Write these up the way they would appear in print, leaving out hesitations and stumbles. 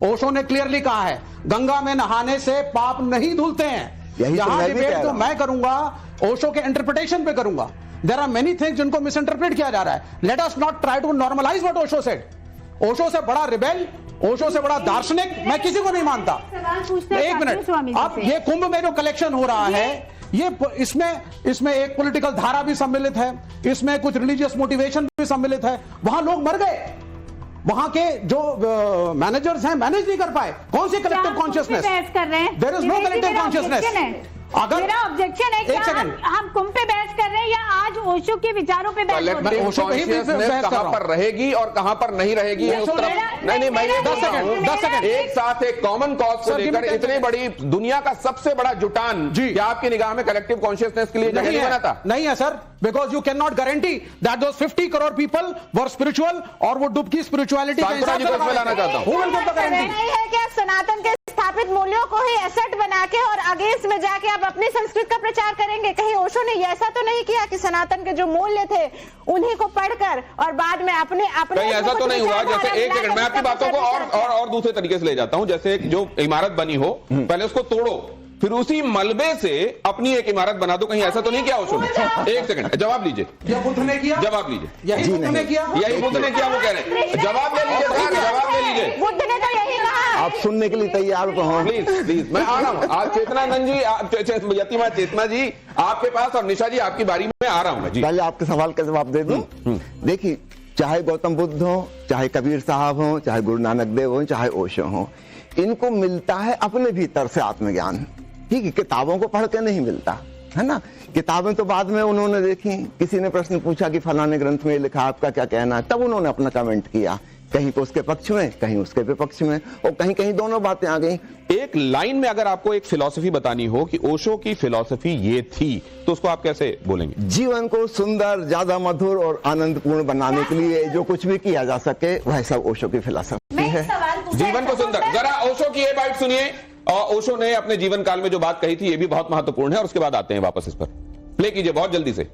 ओशो ने क्लियरली कहा है गंगा में नहाने से पाप नहीं धुलते हैं। यहां डिबेट जो मैं करूंगा ओशो के इंटरप्रिटेशन पे करूंगा। देयर आर मेनी थिंग्स जिनको मिस इंटरप्रेट किया जा रहा है। Let us not try to normalise what Osho said. Osho से बड़ा रिबेल, ओशो से बड़ा दार्शनिक मैं किसी को नहीं मानता। एक मिनट, अब ये कुंभ में जो कलेक्शन हो रहा है ये इसमें एक पॉलिटिकल धारा भी सम्मिलित है, इसमें कुछ रिलीजियस मोटिवेशन भी सम्मिलित है। वहां लोग मर गए, वहां के जो मैनेजर्स हैं मैनेज नहीं कर पाए। कौन सी collective consciousness? There is no collective consciousness. अगर मेरा ऑब्जेक्शन है कि हम कुंभ पे बहस कर रहे हैं या आज ओशो के विचारों पे बहस कर रहे हैं? ओशो कहां पर रहेगी और कहां पर नहीं रहेगी उस तरफ नहीं मैं 10 सेकंड एक साथ एक कॉमन कॉज को लेकर इतनी बड़ी दुनिया का सबसे बड़ा जुटान क्या आपकी निगाह में कलेक्टिव कॉन्शियसनेस के लिए जगह नहीं बनाता? नहीं है sir, because you can not guarantee that those 50 crore people were spiritual और वो डुबकी स्पिरिचुअलिटी लाना चाहता हूं। नहीं है क्या सनातन के स्थापित मूल्यों को ही एसेट बना के और अगेंस्ट में जाके आप अपनी संस्कृति का प्रचार करेंगे? कहीं ओशो ने ऐसा तो नहीं किया कि सनातन के जो मूल्य थे उन्हीं को पढ़कर और बाद में अपने कहीं ऐसा तो नहीं हुआ? जैसे एक सेकंड मैं आपकी बातों को और दूसरे तरीके से ले जाता हूं। जैसे जो इमारत बनी हो पहले उसको तोड़ो, फिर उसी मलबे से अपनी एक इमारत बना दो। कहीं ऐसा तो नहीं किया ओशो ने? एक सेकंड जवाब लीजिए। बुद्ध ने किया? जवाब लीजिए। यही बुद्ध ने किया? यही बुद्ध ने किया वो कह रहे हैं। जवाब ले लीजिए सर, जवाब ले लीजिए। बुद्ध ने तो यही कहा। आप सुनने के लिए तैयार हो? प्लीज मैं आ रहा हूँ। आज चेतनानंद जी, यतिमा चेतना जी आपके पास और निशा जी आपकी बारी में आ रहा हूँ मैं जी। पहले आपके सवाल का जवाब दे दूं। देखिए, चाहे गौतम बुद्ध हो, चाहे कबीर साहब हो, चाहे गुरु नानक देव हो, चाहे ओशो हो, इनको मिलता है अपने भीतर से आत्मज्ञान। ठीक है, किताबों को पढ़ के नहीं मिलता है ना। किताबें तो बाद में उन्होंने देखी, किसी ने प्रश्न पूछा कि फलाने ग्रंथ में लिखा, आपका क्या कहना है, तब उन्होंने अपना कमेंट किया। कहीं को उसके पक्ष में, कहीं उसके विपक्ष में, और कहीं कहीं दोनों बातें आ गई। एक लाइन में अगर आपको एक फिलॉसफी बतानी हो कि ओशो की फिलॉसफी ये थी, तो उसको आप कैसे बोलेंगे? जीवन को सुंदर, ज्यादा मधुर और आनंदपूर्ण बनाने के लिए जो कुछ भी किया जा सके वह सब ओशो की फिलॉसफी है। जीवन को सुंदर, जरा ओशो की ये बात सुनिए। और ओशो ने अपने जीवन काल में जो बात कही थी ये भी बहुत महत्वपूर्ण है, और उसके बाद आते हैं वापस इस पर। प्ले कीजिए बहुत जल्दी से।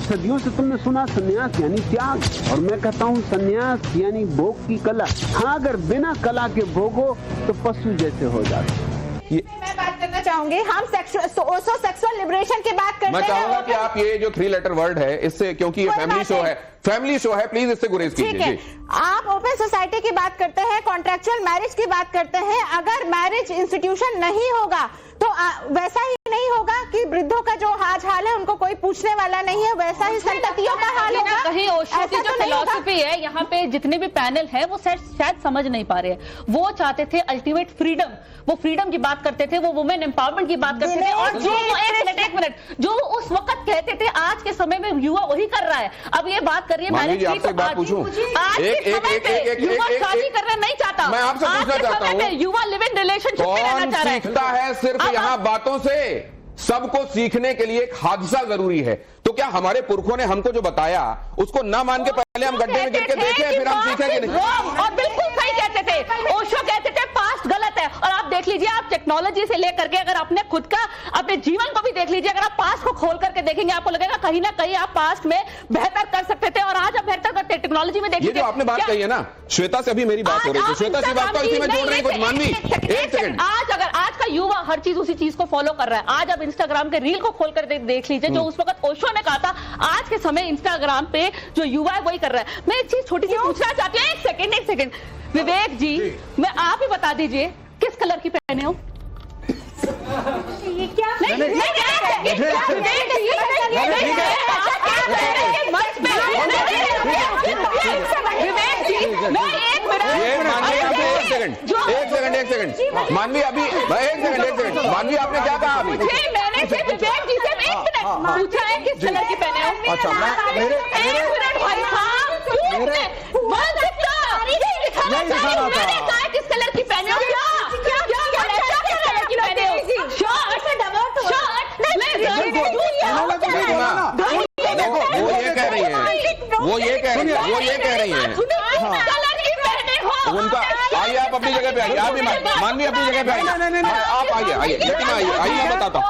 सदियों से तुमने सुना सन्यास यानी त्याग, और मैं कहता हूँ सन्यास यानी भोग की कला। हाँ, अगर बिना कला के भोगो तो पशु जैसे हो जाते। मैं बात करना चाहूंगी, हम ओशो सेक्सुअल लिबरेशन की बात करते हैं। मैं चाहूंगा कि आप ये जो 3 लेटर वर्ड है इससे, क्योंकि ये फैमिली शो है, प्लीज इससे गुरेज कीजिए। आप ओपन सोसाइटी की बात करते हैं, कॉन्ट्रेक्चुअल मैरिज की बात करते हैं। अगर मैरिज इंस्टीट्यूशन नहीं होगा तो वैसा ही नहीं होगा कि वृद्धों का जो आज हाल है उनको कोई पूछने वाला नहीं है, वैसा ही संततियों का हाल होगा। कहीं ओशो की जो फिलॉसफी है, यहाँ पे जितने भी पैनल है वो शायद समझ नहीं पा रहे हैं। वो चाहते थे अल्टीमेट फ्रीडम, वो फ्रीडम की बात करते थे, वो वुमेन एम्पावरमेंट की बात करते थे। और जो एक मिनट जो उस वक्त कहते थे आज के समय में युवा वही कर रहा है। अब ये बात कर रही है मैरिज की, आज के समय पे युवा शादी करना नहीं चाहता। मैं आपसे पूछना चाहता हूँ, युवा लिव इन रिलेशनशिप में रहना चाह रहा है। सीखता है सिर्फ यहाँ बातों से? सबको सीखने के लिए एक हादसा जरूरी है। तो क्या हमारे पुरखों ने हमको जो बताया उसको ना मान के पहले हम गड्ढे में गिर के देखें, फिर हम सीखेंगे नहीं? और बिल्कुल सही कहते थे, ओशो कहते थे पास्ट गलत है। और आप देख लीजिए, आप टेक्नोलॉजी से लेकर के अगर अपने खुद का, अपने जीवन को भी देख लीजिए, अगर आप पास्ट को खोल करके देखेंगे आपको लगेगा कहीं ना कहीं आप पास्ट में बेहतर कर सकते थे और आज आप बेहतर करते हैं। टेक्नोलॉजी में देखिए, ये जो आपने बात कही है ना, श्वेता से अभी मेरी बात हो रही थी, श्वेता से बात को इसी में जोड़ रही है कुछ मानवी। एक सेकंड, आज का युवा हर चीज उसी चीज को फॉलो कर रहा है। आज आप इंस्टाग्राम के रील को खोलकर देख लीजिए, जो उस वक्त ओशो ने कहा था आज के समय इंस्टाग्राम पे जो युवा है वही कर रहा है। मैं एक चीज छोटी सी पूछना चाहती हूँ, एक सेकंड विवेक जी, मैं आप ही बता दीजिए किस कलर की पहने हो? ये क्या एक सेकंड मानवी, अभी एक सेकंड मानवी, आपने क्या कहा अभी? मैंने सिर्फ विवेक जी से 1 मिनट पूछा है किस कलर की पहने हो। अच्छा, 1 मिनट भाई साहब, मैंने कहा किस कलर की पहने हो? वो ये कह रही हैं उनका। आइए आप अपनी अपनी जगह पे आइए, आप भी मानवी अपनी जगह पे आइए, आप आइए, यतिमा आइए, मैं बताता हूँ।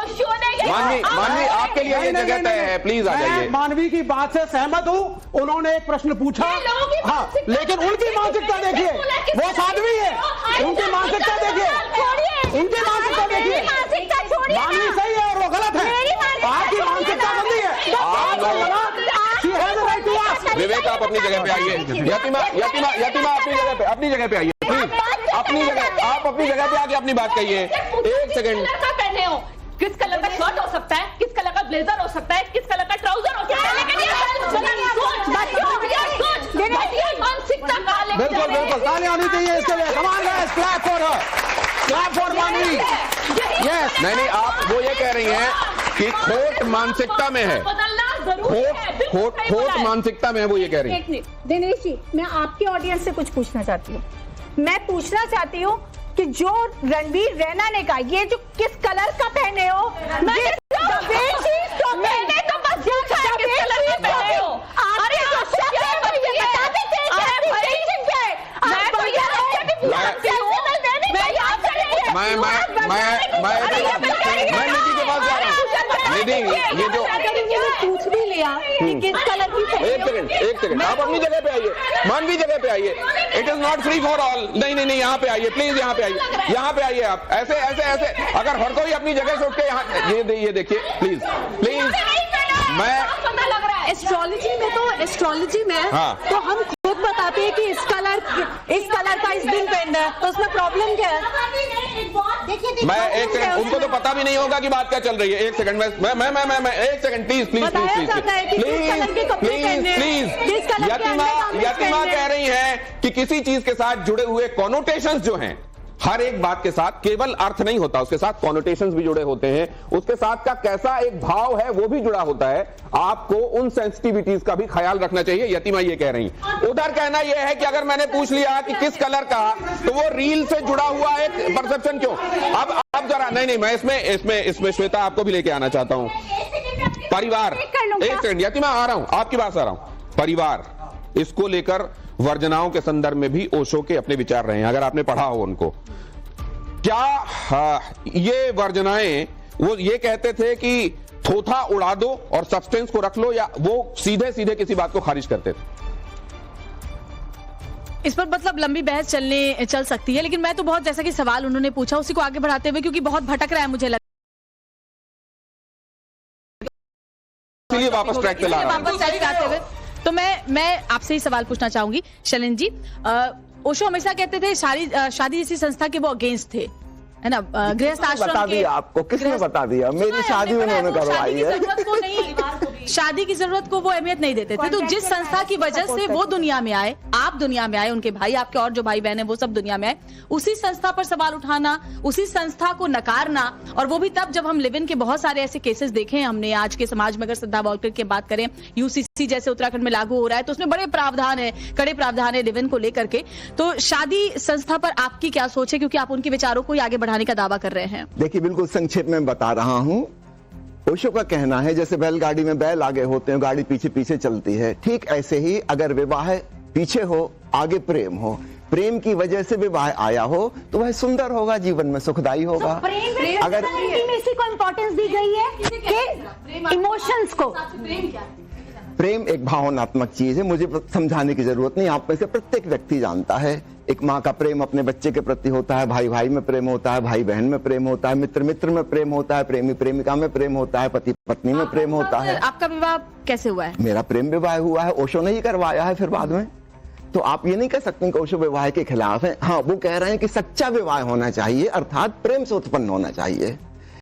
मानवी आपके लिए ये जगह तय है, प्लीज आ जाइए। मानवी की बात से सहमत हूँ, उन्होंने एक प्रश्न पूछा, हाँ, लेकिन उनकी मानसिकता देखिए, वो साध्वी है, उनकी मानसिकता देखिए, उनकी मानसिकता देखिए, मानवी सही है और वो गलत है, आपकी मानसिकता गंदी है। विवेक आप अपनी जगह पे आइए, यतिमा अपनी जगह पे आइए, प्लीज अपनी जगह, आप अपनी जगह पे आके अपनी बात कहिए। एक सेकंड, किस कलर का शर्ट हो सकता है, किस कलर का ब्लेजर हो सकता है, किस कलर का ट्राउजर हो सकता है, लेकिन मानसिकता का बिल्कुल बिल्कुल ताली आनी चाहिए इसके लिए। कमाल है, clap for her, clap for मानवी। यस, नहीं आप वो ये कह रही हैं कि खोट मानसिकता में है, खोट मानसिकता में है, वो ये कह रही है। दिनेश जी, मैं आपके ऑडियंस से कुछ पूछना चाहती हूँ। मैं पूछना चाहती हूँ कि जो रणवीर रैना ने कहा, ये जो किस कलर का पहने हो, मैं निधि के पास जा रहा हूँ। निधि, ये जो पूछ भी लिया कि किस कलर की, एक सेकंड, आप अपनी जगह पे आइए, मानवी जगह पे आइए। It is not free for all. नहीं, यहाँ पे आइए प्लीज, यहाँ पे आइए आप। ऐसे अगर हर कोई अपनी जगह से उठ के यहाँ, ये देखिए प्लीज। मैं एस्ट्रोलॉजी में हाँ। तो हम खुद बताते हैं कि इस कलर का इस दिन पहनना है, तो उसमें प्रॉब्लम क्या है? मैं एक सेकंड, उनको तो पता भी नहीं होगा कि बात क्या चल रही है। एक सेकंड, मैं एक सेकंड, प्लीज यतिमा कह रही है कि किसी चीज के साथ जुड़े हुए कॉनोटेशंस जो हैं, हर एक बात के साथ केवल अर्थ नहीं होता, उसके साथ कॉनोटेशंस भी जुड़े होते हैं, उसके साथ का कैसा एक भाव है वो भी जुड़ा होता है। आपको उन सेंसिटिविटीज का भी ख्याल रखना चाहिए, यतिमा ये कह रही। उधर कहना यह है कि अगर मैंने पूछ लिया कि किस कलर का, तो वो रील से जुड़ा हुआ एक परसेप्शन क्यों। अब जरा नहीं, मैं इसमें श्वेता आपको भी लेके आना चाहता हूं। परिवार, एक सेकंड यतिमा, आ रहा हूं, आपकी बात आ रहा हूं। परिवार, इसको लेकर वर्जनाओं के संदर्भ में भी ओशो के अपने विचार रहे हैं, अगर आपने पढ़ा हो उनको। क्या ये वर्जनाएं वो ये कहते थे कि थोथा उड़ा दो और सब्सटेंस को रख लो, या वो सीधे किसी बात को खारिज करते थे? इस पर मतलब लंबी बहस चल सकती है, लेकिन मैं तो बहुत, जैसा कि सवाल उन्होंने पूछा उसी को आगे बढ़ाते हुए, क्योंकि बहुत भटक रहा है मुझे इसलिए वापस ट्रैक पे ला रहा हूं। तो मैं आपसे ही सवाल पूछना चाहूंगी शैलेंद्र जी। ओशो हमेशा कहते थे शादी जैसी संस्था के वो अगेंस्ट थे, है ना। गृहस्थ आश्रम बता दिया आपको, किसने बता दिया? मेरी शादी उन्होंने करवाई है। शादी की जरूरत को वो अहमियत नहीं देते थे। तो जिस संस्था की वजह से वो दुनिया में आए, आप दुनिया में आए, उनके भाई, आपके और जो भाई बहन है वो सब दुनिया में आए, उसी संस्था पर सवाल उठाना, उसी संस्था को नकारना, और वो भी तब जब हम लिव इन के बहुत सारे ऐसे केसेस देखे हैं हमने आज के समाज में। अगर श्रद्धा वाल्कर की बात करें, यूसीसी जैसे उत्तराखंड में लागू हो रहा है, तो उसमें बड़े प्रावधान है, कड़े प्रावधान है लिव इन को लेकर के। तो शादी संस्था पर आपकी क्या सोच है, क्योंकि आप उनके विचारों को आगे बढ़ाने का दावा कर रहे हैं? देखिए, बिल्कुल संक्षेप में बता रहा हूं। ओशो का कहना है जैसे बैलगाड़ी में बैल आगे होते हैं, गाड़ी पीछे पीछे चलती है, ठीक ऐसे ही अगर विवाह पीछे हो, आगे प्रेम हो, प्रेम की वजह से विवाह आया हो, तो वह सुंदर होगा, जीवन में सुखदायी होगा। अगर इसी को इम्पोर्टेंस दी गई है कि इमोशंस को, प्रेम एक भावनात्मक चीज है, मुझे समझाने की जरूरत नहीं, आप में से प्रत्येक व्यक्ति जानता है। एक माँ का प्रेम अपने बच्चे के प्रति होता है, भाई भाई में प्रेम होता है, भाई बहन में प्रेम होता है, मित्र मित्र में प्रेम होता है, प्रेमी प्रेमिका में प्रेम होता है, पति पत्नी में प्रेम होता है। आपका विवाह कैसे हुआ है? मेरा प्रेम विवाह हुआ है, ओशो ने ही करवाया है फिर बाद में। तो आप ये नहीं कह सकते कि ओशो विवाह के खिलाफ है। हाँ, वो कह रहे हैं कि सच्चा विवाह होना चाहिए, अर्थात प्रेम से उत्पन्न होना चाहिए।